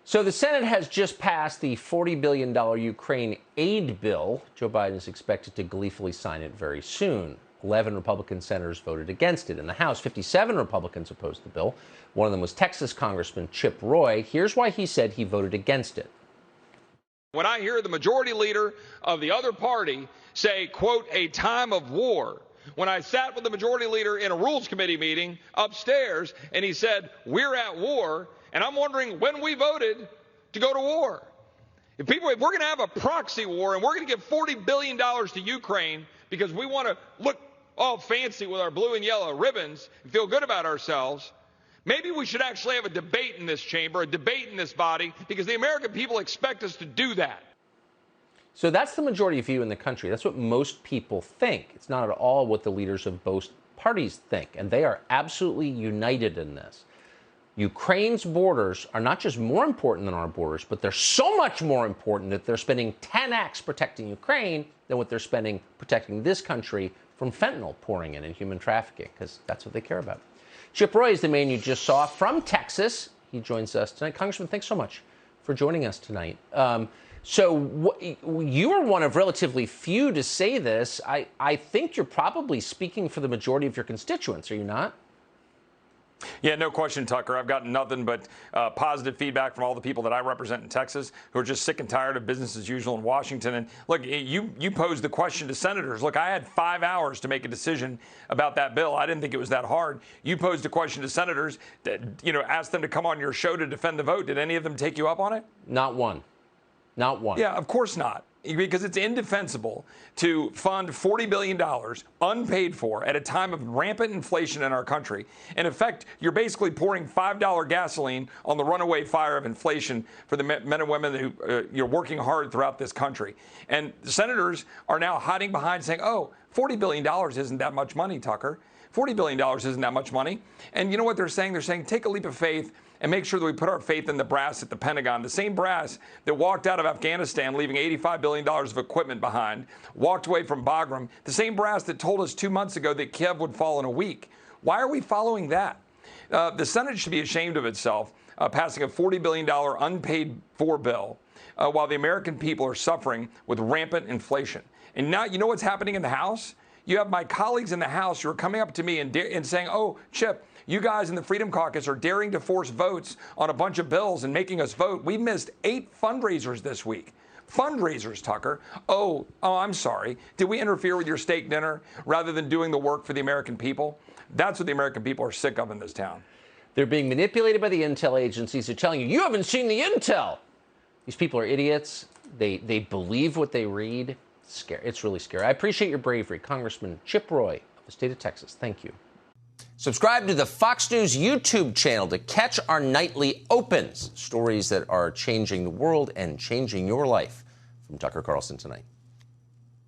So the Senate has just passed the $40 billion Ukraine aid bill. Joe Biden is expected to gleefully sign it very soon. 11 Republican senators voted against it. In the House, 57 Republicans opposed the bill. One of them was Texas Congressman Chip Roy. Here's why he said he voted against it. When I hear the majority leader of the other party say, quote, a time of war, when I sat with the majority leader in a Rules Committee meeting upstairs and he said, we're at war, and I'm wondering when we voted to go to war. If we're going to have a proxy war and we're going to give $40 billion to Ukraine because we want to look all fancy with our blue and yellow ribbons and feel good about ourselves, maybe we should actually have a debate in this chamber, a debate in this body, because the American people expect us to do that. So that's the majority view in the country. That's what most people think. It's not at all what the leaders of both parties think, and they are absolutely united in this. Ukraine's borders are not just more important than our borders, but they're so much more important that they're spending 10x protecting Ukraine than what they're spending protecting this country from fentanyl pouring in and human trafficking, because that's what they care about. Chip Roy is the man you just saw from Texas. He joins us tonight. Congressman, thanks so much for joining us tonight. You are one of relatively few to say this. I think you're probably speaking for the majority of your constituents, are you not? Yeah, no question, Tucker. I've gotten nothing but positive feedback from all the people that I represent in Texas who are just sick and tired of business as usual in Washington. And look, you posed the question to senators. Look, I had 5 hours to make a decision about that bill. I didn't think it was that hard. You posed a question to senators, that, asked them to come on your show to defend the vote. Did any of them take you up on it? Not one. Not one. Yeah, of course not. Because it's indefensible to fund $40 billion unpaid for at a time of rampant inflation in our country. In effect, you're basically pouring $5 gasoline on the runaway fire of inflation for the men and women who you're working hard throughout this country. And the senators are now hiding behind saying, oh, $40 billion isn't that much money, Tucker. $40 billion isn't that much money. And you know what they're saying? They're saying, take a leap of faith and make sure that we put our faith in the brass at the Pentagon, the same brass that walked out of Afghanistan, leaving $85 billion of equipment behind, walked away from Bagram, the same brass that told us 2 months ago that Kiev would fall in a week. Why are we following that? The Senate should be ashamed of itself, passing a $40 billion unpaid for bill, while the American people are suffering with rampant inflation. And now, you know what's happening in the House? You have my colleagues in the House who are coming up to me and saying, oh, Chip, you guys in the Freedom Caucus are daring to force votes on a bunch of bills and making us vote. We missed 8 fundraisers this week. Fundraisers, Tucker. Oh, I'm sorry. Did we interfere with your steak dinner rather than doing the work for the American people? That's what the American people are sick of in this town. They're being manipulated by the intel agencies. They're telling you, you haven't seen the intel. These people are idiots. They believe what they read. It's scary. It's really scary. I appreciate your bravery. Congressman Chip Roy of the state of Texas. Thank you. Subscribe to the Fox News YouTube channel to catch our nightly opens, stories that are changing the world and changing your life. From Tucker Carlson Tonight.